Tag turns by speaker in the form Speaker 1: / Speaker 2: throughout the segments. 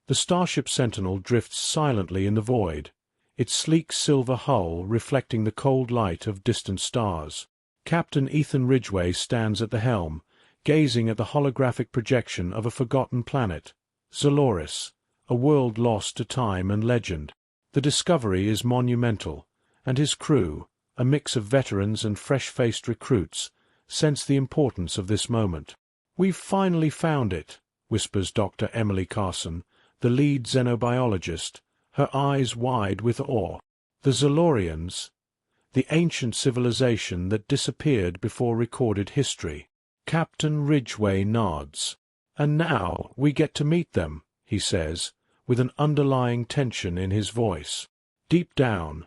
Speaker 1: The starship Sentinel drifts silently in the void, its sleek silver hull reflecting the cold light of distant stars. Captain Ethan Ridgway stands at the helm, gazing at the holographic projection of a forgotten planet, Zaloris, a world lost to time and legend. The discovery is monumental, and his crew, a mix of veterans and fresh-faced recruits, sense the importance of this moment. "We've finally found it," whispers Dr. Emily Carson, the lead xenobiologist, her eyes wide with awe. "The Zalorians, the ancient civilization that disappeared before recorded history." Captain Ridgway nods. "And now we get to meet them," he says, with an underlying tension in his voice. Deep down,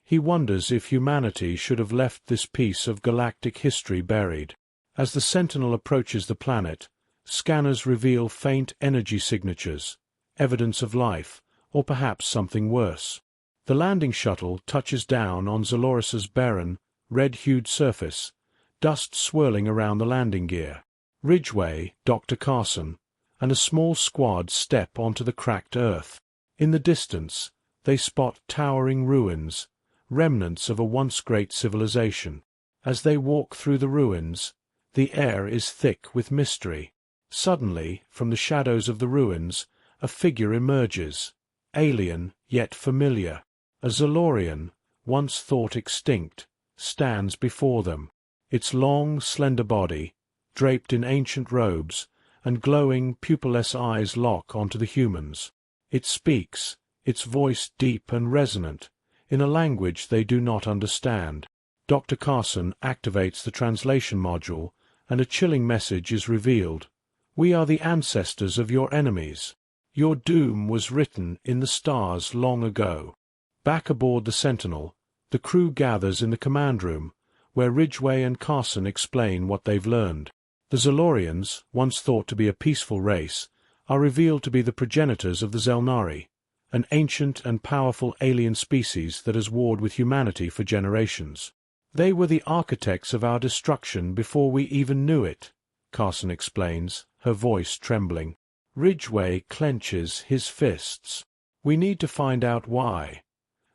Speaker 1: he wonders if humanity should have left this piece of galactic history buried. As the Sentinel approaches the planet, scanners reveal faint energy signatures, evidence of life, or perhaps something worse. The landing shuttle touches down on Zaloris's barren, red-hued surface, dust swirling around the landing gear. Ridgway, Dr. Carson, and a small squad step onto the cracked earth. In the distance, they spot towering ruins, remnants of a once great civilization. As they walk through the ruins, the air is thick with mystery. Suddenly, from the shadows of the ruins, a figure emerges, alien yet familiar. A Zalorian, once thought extinct, stands before them. Its long, slender body, draped in ancient robes, and glowing, pupilless eyes lock onto the humans. It speaks, its voice deep and resonant, in a language they do not understand. Dr. Carson activates the translation module, and a chilling message is revealed. "We are the ancestors of your enemies. Your doom was written in the stars long ago." Back aboard the Sentinel, the crew gathers in the command room, where Ridgway and Carson explain what they've learned. The Zalorians, once thought to be a peaceful race, are revealed to be the progenitors of the Zelnari, an ancient and powerful alien species that has warred with humanity for generations. "They were the architects of our destruction before we even knew it," Carson explains, her voice trembling. Ridgway clenches his fists. "We need to find out why,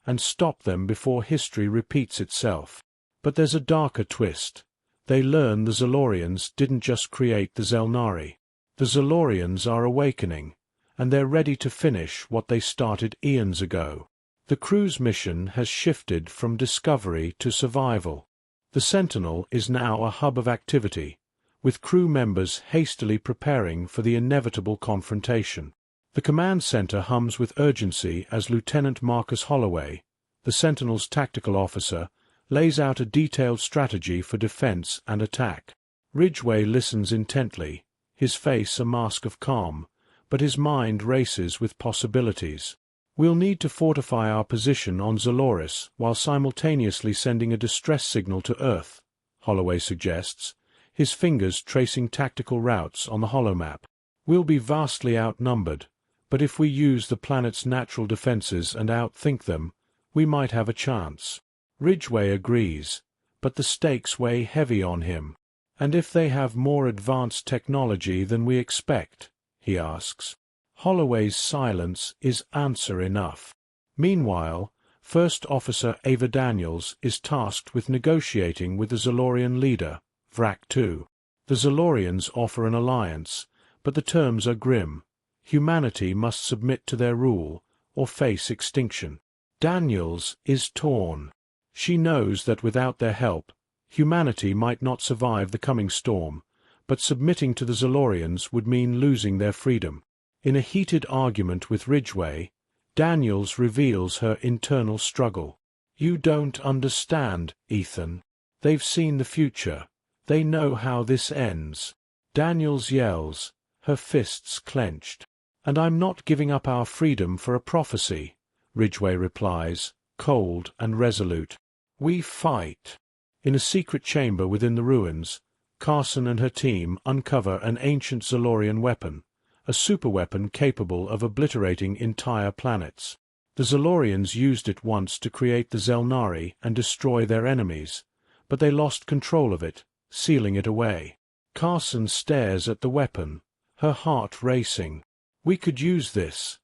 Speaker 1: and stop them before history repeats itself." But there's a darker twist. They learn the Zalorians didn't just create the Zelnari. The Zalorians are awakening, and they're ready to finish what they started eons ago. The crew's mission has shifted from discovery to survival. The Sentinel is now a hub of activity, with crew members hastily preparing for the inevitable confrontation. The command center hums with urgency as Lieutenant Marcus Holloway, the Sentinel's tactical officer, lays out a detailed strategy for defense and attack. Ridgway listens intently, his face a mask of calm, but his mind races with possibilities. "We'll need to fortify our position on Zaloris while simultaneously sending a distress signal to Earth," Holloway suggests, his fingers tracing tactical routes on the holomap. "We'll be vastly outnumbered, but if we use the planet's natural defenses and outthink them, we might have a chance." Ridgway agrees, but the stakes weigh heavy on him. "And if they have more advanced technology than we expect?" he asks. Holloway's silence is answer enough. Meanwhile, First Officer Ava Daniels is tasked with negotiating with the Zalorian leader, Vrak-2. The Zalorians offer an alliance, but the terms are grim. Humanity must submit to their rule, or face extinction. Daniels is torn. She knows that without their help, humanity might not survive the coming storm, but submitting to the Zalorians would mean losing their freedom. In a heated argument with Ridgway, Daniels reveals her internal struggle. "You don't understand, Ethan. They've seen the future. They know how this ends." Daniels yells, her fists clenched. "And I'm not giving up our freedom for a prophecy," Ridgway replies, cold and resolute. "We fight." In a secret chamber within the ruins, Carson and her team uncover an ancient Zalorian weapon, a superweapon capable of obliterating entire planets. The Zalorians used it once to create the Zelnari and destroy their enemies, but they lost control of it, sealing it away. Carson stares at the weapon, her heart racing. "We could use this,"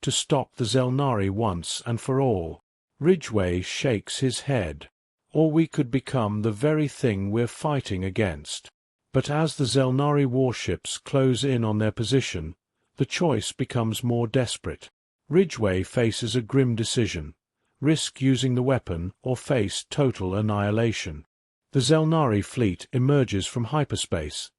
Speaker 1: to stop the Zelnari once and for all. Ridgway shakes his head. Or we could become the very thing we're fighting against. But as the Zelnari warships close in on their position, the choice becomes more desperate. Ridgway faces a grim decision: risk using the weapon or face total annihilation. The Zelnari fleet emerges from hyperspace,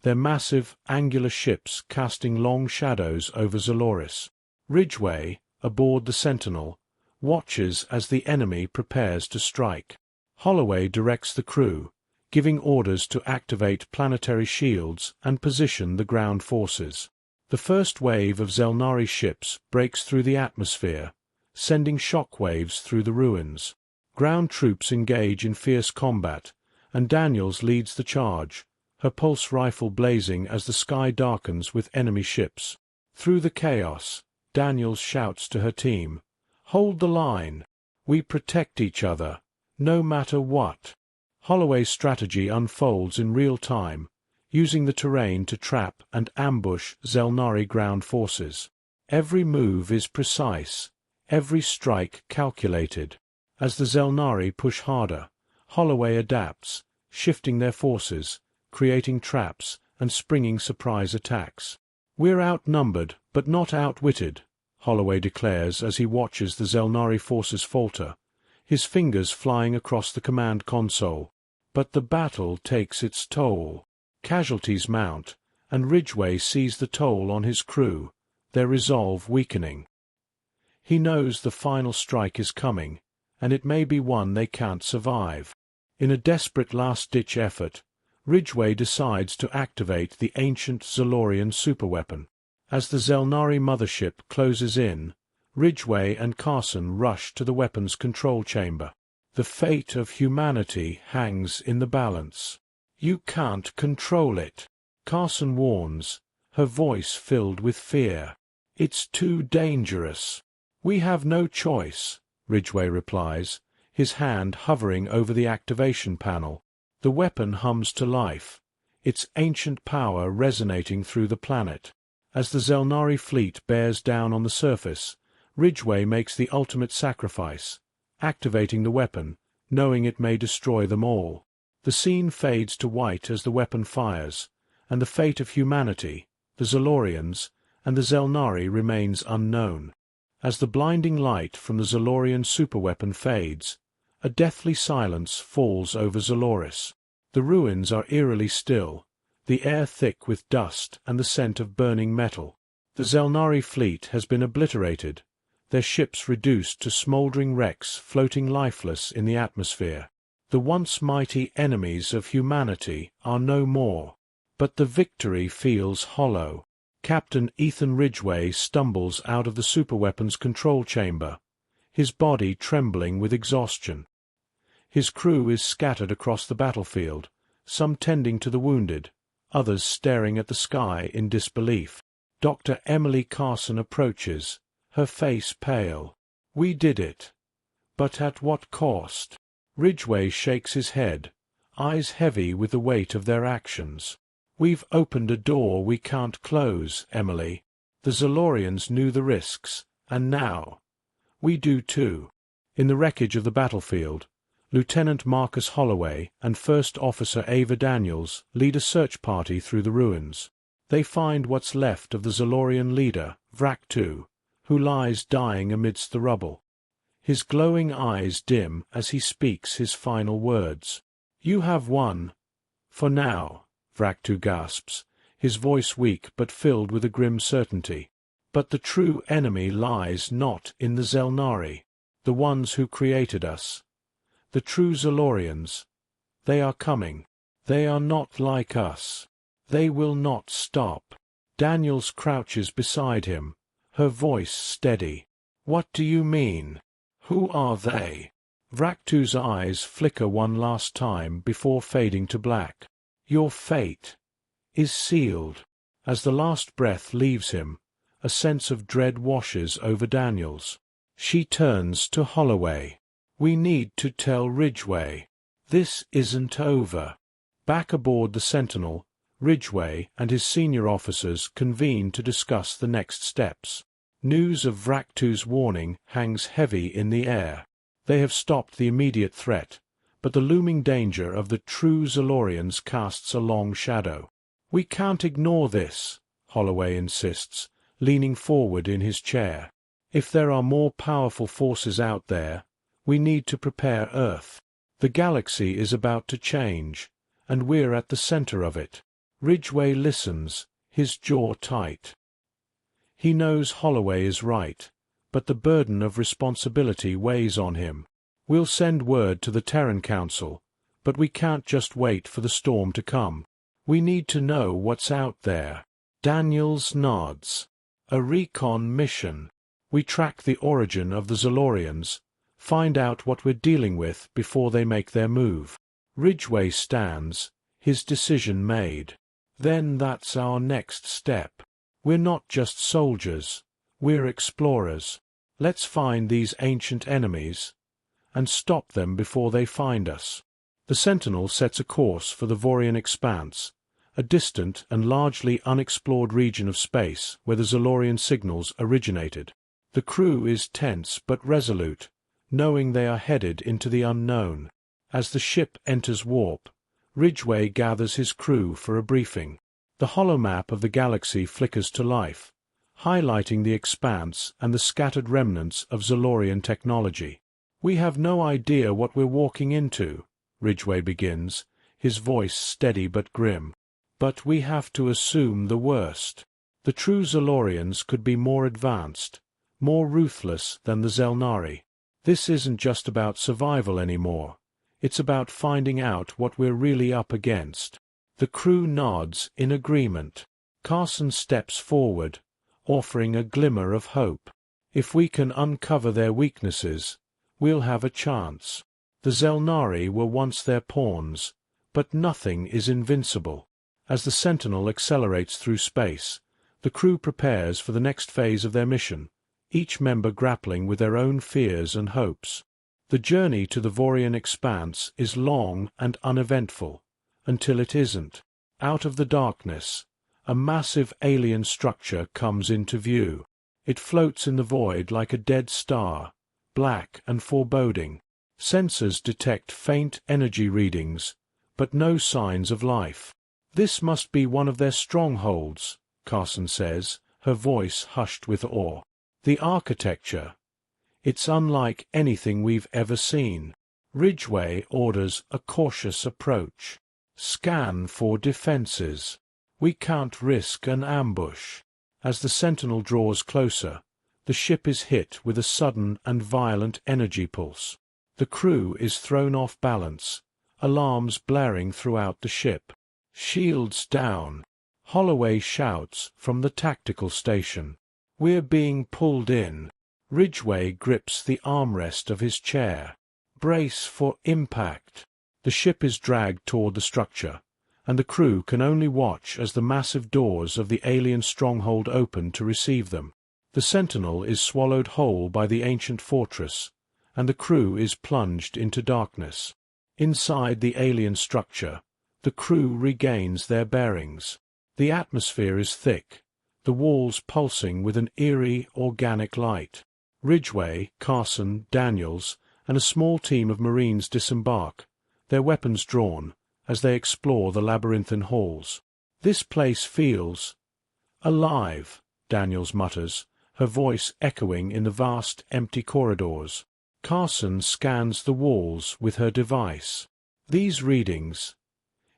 Speaker 1: their massive, angular ships casting long shadows over Zaloris. Ridgway, aboard the Sentinel, watches as the enemy prepares to strike. Holloway directs the crew, giving orders to activate planetary shields and position the ground forces. The first wave of Zelnari ships breaks through the atmosphere, sending shock waves through the ruins. Ground troops engage in fierce combat, and Daniels leads the charge, her pulse rifle blazing as the sky darkens with enemy ships. Through the chaos, Daniels shouts to her team, "Hold the line! We protect each other, no matter what." Holloway's strategy unfolds in real time, using the terrain to trap and ambush Zelnari ground forces. Every move is precise, every strike calculated. As the Zelnari push harder, Holloway adapts, shifting their forces, creating traps and springing surprise attacks. "We're outnumbered, but not outwitted," Holloway declares as he watches the Zelnari forces falter, his fingers flying across the command console. But the battle takes its toll. Casualties mount, and Ridgway sees the toll on his crew, their resolve weakening. He knows the final strike is coming, and it may be one they can't survive. In a desperate last-ditch effort, Ridgway decides to activate the ancient Zalorian superweapon. As the Zelnari mothership closes in, Ridgway and Carson rush to the weapon's control chamber. The fate of humanity hangs in the balance. "You can't control it," Carson warns, her voice filled with fear. "It's too dangerous." "We have no choice," Ridgway replies, his hand hovering over the activation panel. The weapon hums to life, its ancient power resonating through the planet. As the Zelnari fleet bears down on the surface, Ridgway makes the ultimate sacrifice, activating the weapon, knowing it may destroy them all. The scene fades to white as the weapon fires, and the fate of humanity, the Zalorians, and the Zelnari remains unknown. As the blinding light from the Zalorian superweapon fades, a deathly silence falls over Zaloris. The ruins are eerily still, the air thick with dust and the scent of burning metal. The Zelnari fleet has been obliterated, their ships reduced to smouldering wrecks floating lifeless in the atmosphere. The once mighty enemies of humanity are no more. But the victory feels hollow. Captain Ethan Ridgway stumbles out of the superweapon's control chamber, his body trembling with exhaustion. His crew is scattered across the battlefield, some tending to the wounded, others staring at the sky in disbelief. Dr. Emily Carson approaches, her face pale. "We did it. But at what cost?" Ridgway shakes his head, eyes heavy with the weight of their actions. "We've opened a door we can't close, Emily. The Zalorians knew the risks, and now we do too." In the wreckage of the battlefield, Lieutenant Marcus Holloway and First Officer Ava Daniels lead a search party through the ruins. They find what's left of the Zalorian leader, Vrak-2, who lies dying amidst the rubble. His glowing eyes dim as he speaks his final words. "You have won. For now," Vrak-2 gasps, his voice weak but filled with a grim certainty. "But the true enemy lies not in the Zelnari, the ones who created us. The true Zalorians. They are coming. They are not like us. They will not stop." Daniels crouches beside him, her voice steady. "What do you mean? Who are they?" Vrak-2's eyes flicker one last time before fading to black. "Your fate is sealed." As the last breath leaves him, a sense of dread washes over Daniels. She turns to Holloway. "We need to tell Ridgway. This isn't over." Back aboard the Sentinel, Ridgway and his senior officers convene to discuss the next steps. News of Vrak-2's warning hangs heavy in the air. They have stopped the immediate threat, but the looming danger of the true Zalorians casts a long shadow. "We can't ignore this," Holloway insists, leaning forward in his chair. "If there are more powerful forces out there, we need to prepare Earth. The galaxy is about to change, and we're at the center of it." Ridgway listens, his jaw tight. He knows Holloway is right, but the burden of responsibility weighs on him. "We'll send word to the Terran Council, but we can't just wait for the storm to come. We need to know what's out there." Daniels nods. "A recon mission. We track the origin of the Zalorians, find out what we're dealing with before they make their move." Ridgway stands, his decision made. "Then that's our next step. We're not just soldiers, we're explorers. Let's find these ancient enemies and stop them before they find us." The Sentinel sets a course for the Vorian Expanse, a distant and largely unexplored region of space where the Zalorian signals originated. The crew is tense but resolute, knowing they are headed into the unknown. As the ship enters warp, Ridgway gathers his crew for a briefing. The holomap of the galaxy flickers to life, highlighting the expanse and the scattered remnants of Zalorian technology. "We have no idea what we're walking into," Ridgway begins, his voice steady but grim. "But we have to assume the worst. The true Zalorians could be more advanced, more ruthless than the Zelnari. This isn't just about survival anymore. It's about finding out what we're really up against." The crew nods in agreement. Carson steps forward, offering a glimmer of hope. "If we can uncover their weaknesses, we'll have a chance. The Zelnari were once their pawns, but nothing is invincible." As the Sentinel accelerates through space, the crew prepares for the next phase of their mission, each member grappling with their own fears and hopes. The journey to the Vorian Expanse is long and uneventful, until it isn't. Out of the darkness, a massive alien structure comes into view. It floats in the void like a dead star, black and foreboding. Sensors detect faint energy readings, but no signs of life. "This must be one of their strongholds," Carson says, her voice hushed with awe. "The architecture. It's unlike anything we've ever seen." Ridgway orders a cautious approach. "Scan for defenses. We can't risk an ambush." As the Sentinel draws closer, the ship is hit with a sudden and violent energy pulse. The crew is thrown off balance, alarms blaring throughout the ship. "Shields down," Holloway shouts from the tactical station. "We're being pulled in." Ridgway grips the armrest of his chair. "Brace for impact." The ship is dragged toward the structure, and the crew can only watch as the massive doors of the alien stronghold open to receive them. The Sentinel is swallowed whole by the ancient fortress, and the crew is plunged into darkness. Inside the alien structure, the crew regains their bearings. The atmosphere is thick, the walls pulsing with an eerie, organic light. Ridgway, Carson, Daniels, and a small team of Marines disembark, their weapons drawn, as they explore the labyrinthine halls. "This place feels alive," Daniels mutters, her voice echoing in the vast, empty corridors. Carson scans the walls with her device. "These readings.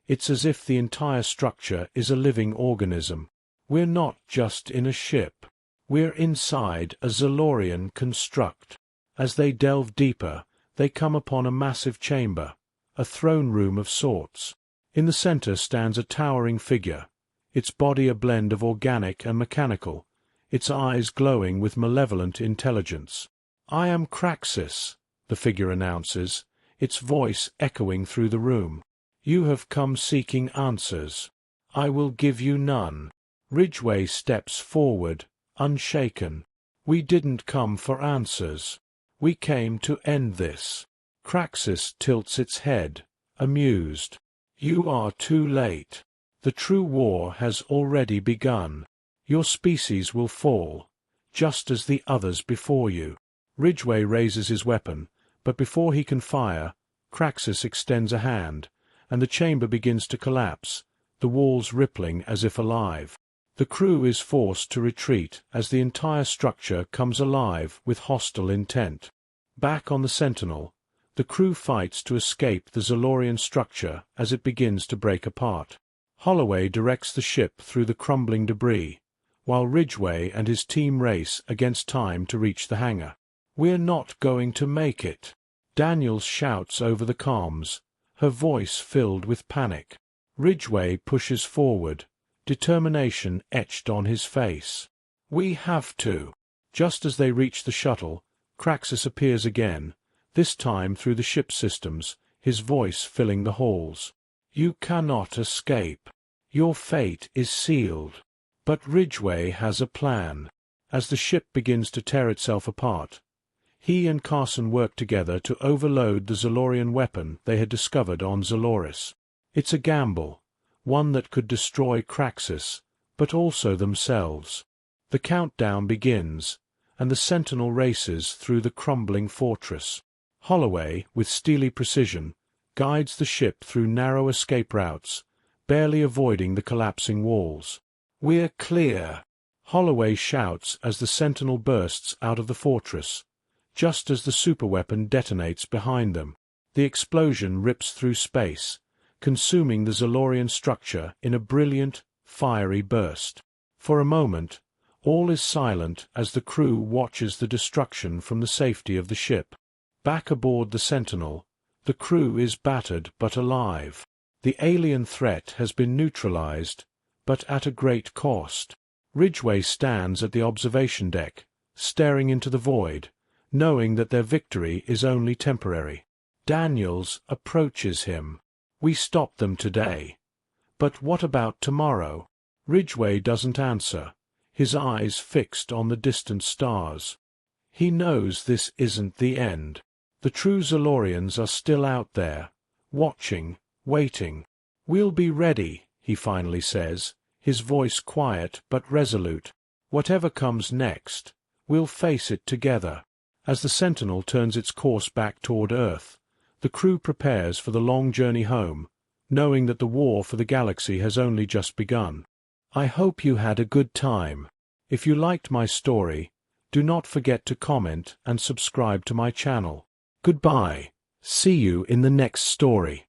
Speaker 1: It's as if the entire structure is a living organism. We're not just in a ship. We're inside a Zalorian construct." As they delve deeper, they come upon a massive chamber, a throne room of sorts. In the center stands a towering figure, its body a blend of organic and mechanical, its eyes glowing with malevolent intelligence. "I am Craxus," the figure announces, its voice echoing through the room. "You have come seeking answers. I will give you none." Ridgway steps forward, unshaken. "We didn't come for answers. We came to end this." Craxus tilts its head, amused. "You are too late. The true war has already begun. Your species will fall, just as the others before you. Ridgway raises his weapon, but before he can fire, Craxus extends a hand, and the chamber begins to collapse, the walls rippling as if alive. The crew is forced to retreat as the entire structure comes alive with hostile intent. Back on the Sentinel, the crew fights to escape the Zolorian structure as it begins to break apart. Holloway directs the ship through the crumbling debris, while Ridgway and his team race against time to reach the hangar. "We're not going to make it," Daniels shouts over the comms, her voice filled with panic. Ridgway pushes forward, determination etched on his face. "We have to." Just as they reach the shuttle, Craxus appears again, this time through the ship systems, his voice filling the halls. "You cannot escape. Your fate is sealed." But Ridgway has a plan. As the ship begins to tear itself apart, he and Carson work together to overload the Zolorian weapon they had discovered on Zoloris. It's a gamble, one that could destroy Craxus, but also themselves. The countdown begins, and the Sentinel races through the crumbling fortress. Holloway, with steely precision, guides the ship through narrow escape routes, barely avoiding the collapsing walls. "We're clear," Holloway shouts as the Sentinel bursts out of the fortress, just as the superweapon detonates behind them. The explosion rips through space, consuming the Zolorian structure in a brilliant, fiery burst. For a moment, all is silent as the crew watches the destruction from the safety of the ship. Back aboard the Sentinel, the crew is battered but alive. The alien threat has been neutralized, but at a great cost. Ridgway stands at the observation deck, staring into the void, knowing that their victory is only temporary. Daniels approaches him. "We stopped them today. But what about tomorrow?" Ridgway doesn't answer, his eyes fixed on the distant stars. He knows this isn't the end. The true Zolorians are still out there, watching, waiting. "We'll be ready," he finally says, his voice quiet but resolute. "Whatever comes next, we'll face it together." As the Sentinel turns its course back toward Earth, the crew prepares for the long journey home, knowing that the war for the galaxy has only just begun. I hope you had a good time. If you liked my story, do not forget to comment and subscribe to my channel. Goodbye. See you in the next story.